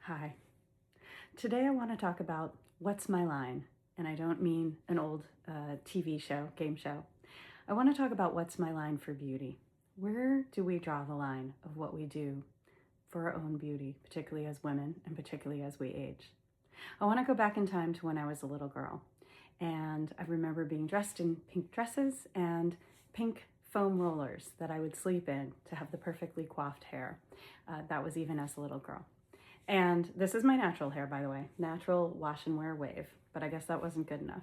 Hi. Today I want to talk about what's my line, and I don't mean an old TV show, game show. I want to talk about what's my line for beauty. Where do we draw the line of what we do for our own beauty, particularly as women and particularly as we age? I want to go back in time to when I was a little girl, and I remember being dressed in pink dresses and pink foam rollers that I would sleep in to have the perfectly coiffed hair. That was even as a little girl. And this is my natural hair, by the way, natural wash and wear wave, but I guess that wasn't good enough.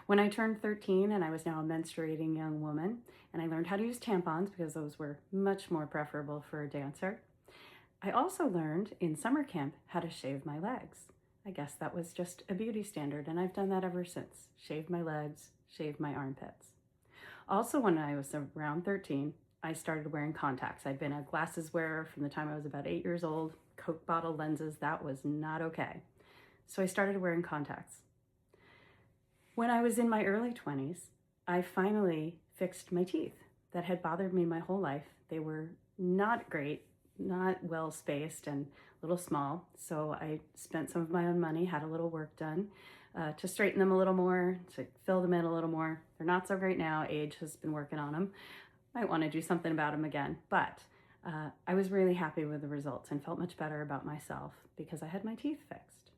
When I turned 13 and I was now a menstruating young woman, and I learned how to use tampons because those were much more preferable for a dancer, I also learned in summer camp how to shave my legs. I guess that was just a beauty standard, and I've done that ever since. Shaved my legs, shaved my armpits. Also, when I was around 13, I started wearing contacts. I'd been a glasses wearer from the time I was about 8 years old. Coke bottle lenses, that was not okay. So I started wearing contacts. When I was in my early 20s, I finally fixed my teeth that had bothered me my whole life. They were not great, not well spaced, and a little small. So I spent some of my own money, had a little work done to straighten them a little more, to fill them in a little more. They're not so great now. Age has been working on them. Might want to do something about them again, but I was really happy with the results and felt much better about myself because I had my teeth fixed.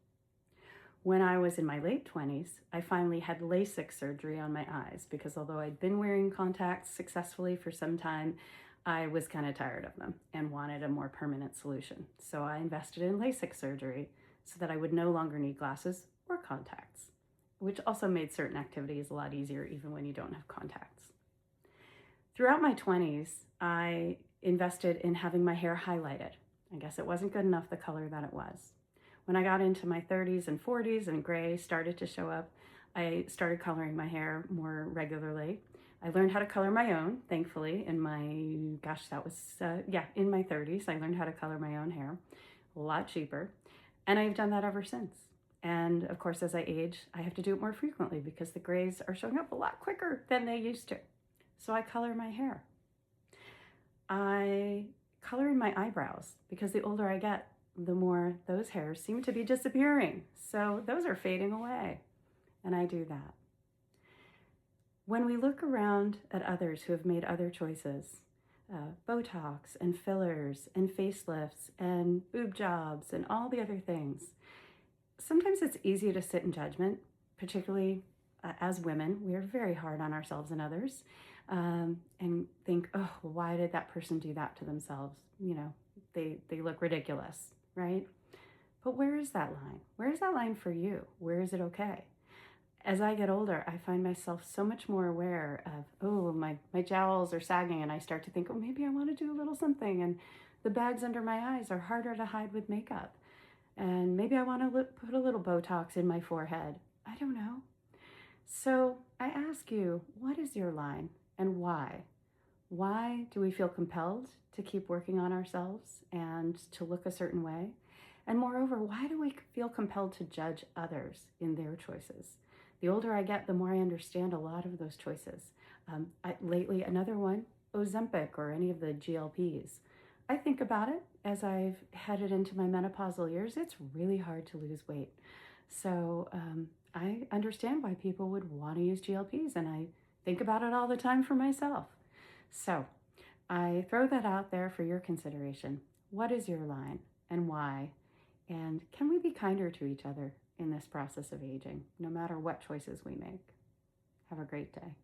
When I was in my late 20s, I finally had LASIK surgery on my eyes because although I'd been wearing contacts successfully for some time, I was kind of tired of them and wanted a more permanent solution. So I invested in LASIK surgery so that I would no longer need glasses or contacts, which also made certain activities a lot easier even when you don't have contacts. Throughout my 20s, I invested in having my hair highlighted. I guess it wasn't good enough the color that it was. When I got into my 30s and 40s and gray started to show up, I started coloring my hair more regularly. I learned how to color my own, thankfully, in my, in my 30s. I learned how to color my own hair, a lot cheaper. And I've done that ever since. And of course, as I age, I have to do it more frequently because the grays are showing up a lot quicker than they used to. So I color my hair. I color in my eyebrows because the older I get, the more those hairs seem to be disappearing. So those are fading away, and I do that. When we look around at others who have made other choices, Botox and fillers and facelifts and boob jobs and all the other things, sometimes it's easy to sit in judgment, particularly as women. We are very hard on ourselves and others. And think, oh, why did that person do that to themselves? You know, they look ridiculous, right? But where is that line? Where is that line for you? Where is it okay? As I get older, I find myself so much more aware of, oh, my jowls are sagging, and I start to think, oh, maybe I want to do a little something, and the bags under my eyes are harder to hide with makeup, and maybe I want to put a little Botox in my forehead. I don't know. So I ask you, what is your line? And why? Why do we feel compelled to keep working on ourselves and to look a certain way? And moreover, why do we feel compelled to judge others in their choices? The older I get, the more I understand a lot of those choices. Lately, another one, Ozempic or any of the GLPs. I think about it as I've headed into my menopausal years. It's really hard to lose weight. So I understand why people would want to use GLPs, and I think about it all the time for myself. So I throw that out there for your consideration. What is your line and why? And can we be kinder to each other in this process of aging, no matter what choices we make? Have a great day.